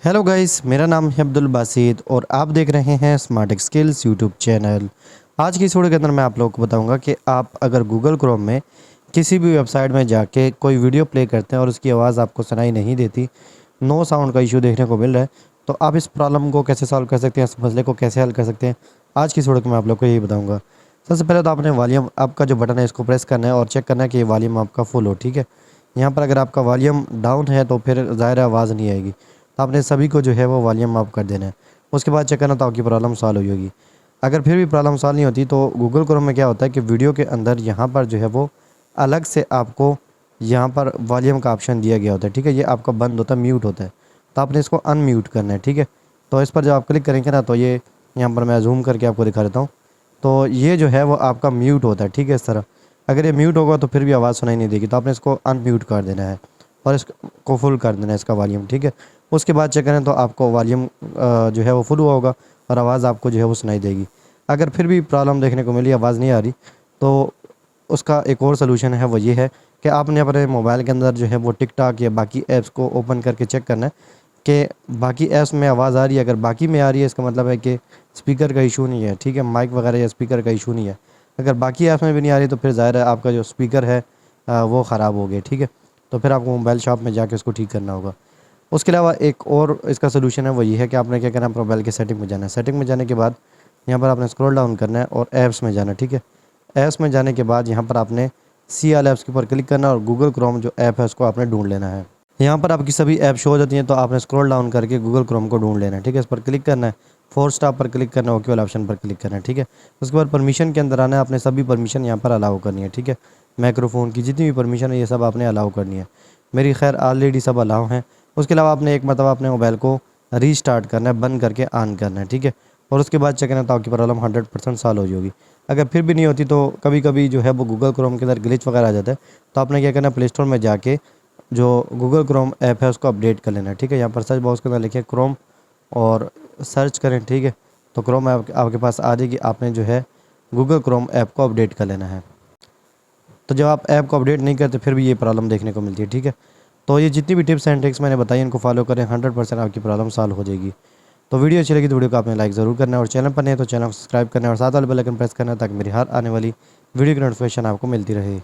Hello guys, मेरा नाम है अब्दुल बासित और आप देख रहे हैं स्मार्ट स्किल्स यूट्यूब चैनल। आज की इस वीडियो के अंदर मैं आप लोगों को बताऊंगा कि आप अगर गूगल क्रोम में किसी भी वेबसाइट में जाके कोई वीडियो प्ले करते हैं और उसकी आवाज़ आपको सुनाई नहीं देती, नो साउंड का इशू देखने को मिल रहा है, तो आप इस प्रॉब्लम को कैसे सॉल्व कर सकते हैं, इस मसले को कैसे हल कर सकते हैं, आज की इस वीडियो में आप लोग को यही बताऊँगा। सबसे पहले तो आपने वॉल्यूम आपका जो बटन है इसको प्रेस करना है और चेक करना है कि ये वॉल्यूम आपका फुल हो। ठीक है, यहाँ पर अगर आपका वॉल्यूम डाउन है तो फिर ज़ाहिर आवाज़ नहीं आएगी, तो आपने सभी को जो है वो वॉल्यूम अप कर देना है। उसके बाद चेक करना तो आपकी प्रॉब्लम सॉल्व हुई होगी। अगर फिर भी प्रॉब्लम सॉल्व नहीं होती तो गूगल क्रोम में क्या होता है कि वीडियो के अंदर यहाँ पर जो है वो अलग से आपको यहाँ पर वॉल्यूम का ऑप्शन दिया गया होता है। ठीक है, ये आपका बंद होता है, म्यूट होता है, तो आपने इसको अनम्यूट करना है। ठीक है, तो इस पर जब आप क्लिक करेंगे ना तो ये यहाँ पर मैं जूम करके आपको दिखा देता हूँ, तो ये जो है वो आपका म्यूट होता है। ठीक है, इस तरह अगर ये म्यूट होगा तो फिर भी आवाज़ सुनाई नहीं देगी, तो आपने इसको अनम्यूट कर देना है और इसको फुल कर देना है इसका वॉल्यूम। ठीक है, उसके बाद चेक करें तो आपको वॉल्यूम जो है वो फुल हुआ होगा और आवाज़ आपको जो है वो सुनाई देगी। अगर फिर भी प्रॉब्लम देखने को मिली, आवाज़ नहीं आ रही, तो उसका एक और सलूशन है, वो ये है कि आपने अपने मोबाइल के अंदर जो है वो टिकटॉक या बाकी ऐप्स को ओपन करके चेक करना है कि बाकी ऐप्स में आवाज़ आ रही है। अगर बाकी में आ रही है इसका मतलब है कि स्पीकर का इशू नहीं है। ठीक है, माइक वगैरह या स्पीकर का इशू नहीं है। अगर बाकी ऐप्स में भी नहीं आ रही तो फिर ज़ाहिर है आपका जो स्पीकर है वो ख़राब हो गया। ठीक है, तो फिर आपको मोबाइल शॉप में जाके उसको ठीक करना होगा। उसके अलावा एक और इसका सोल्यूशन है, वो ये है कि आपने क्या करना है, मोबाइल के सेटिंग में जाना है। सेटिंग में जाने के बाद यहाँ पर आपने स्क्रॉल डाउन करना है और ऐप्स में जाना है। ठीक है, ऐप्स में जाने के बाद यहाँ पर आपने सी ऑल ऐप्स के ऊपर क्लिक करना है और गूगल क्रोम जो ऐप है उसको आपने ढूंढ लेना है। यहाँ पर आपकी सभी ऐप शो हो जाती हैं, तो आपने स्क्रॉल डाउन करके गूगल क्रोम को ढूंढ लेना है। ठीक है, इस पर क्लिक करना है, 4 स्टार पर क्लिक करना है, ओके वाला ऑप्शन पर क्लिक करना है। ठीक है, उसके बाद परमिशन के अंदर आना है, आपने सभी परमिशन यहाँ पर अलाउ करनी है। ठीक है, माइक्रोफोन की जितनी भी परमिशन है ये सब आपने अलाउ करनी है। मेरी खैर ऑलरेडी सब अलाउ हैं। उसके अलावा आपने एक मतलब अपने मोबाइल को रीस्टार्ट करना है, बंद करके ऑन करना है। ठीक है, और उसके बाद चेक करना तो आपकी प्रॉब्लम 100% सॉल्व हो जाएगी। अगर फिर भी नहीं होती तो कभी कभी जो है वो गूगल क्रोम के अंदर ग्लिच वगैरह आ जाता है, तो आपने क्या करना है, प्ले स्टोर में जाके जो गूगल क्रोम ऐप है उसको अपडेट कर लेना है। ठीक है, यहाँ पर सर्च बॉक्स के अंदर लिखे क्रोम और सर्च करें। ठीक है, तो क्रोम ऐप आपके पास आ जाएगी। आपने जो है गूगल क्रोम ऐप को अपडेट कर लेना है। तो जब आप ऐप को अपडेट नहीं करते फिर भी ये प्रॉब्लम देखने को मिलती है। ठीक है, तो ये जितनी भी टिप्स एंड ट्रिक्स मैंने बताई इनको फॉलो करें, 100% आपकी प्रॉब्लम सॉल्व हो जाएगी। तो वीडियो अच्छी लगी तो वीडियो को आपने लाइक ज़रूर करना है और चैनल पर नहीं तो चैनल को सब्सक्राइब करना है और साथ वाले बेल आइकन प्रेस करना है ताकि मेरी हर आने वाली वीडियो की नोटिफिकेशन आपको मिलती रहे।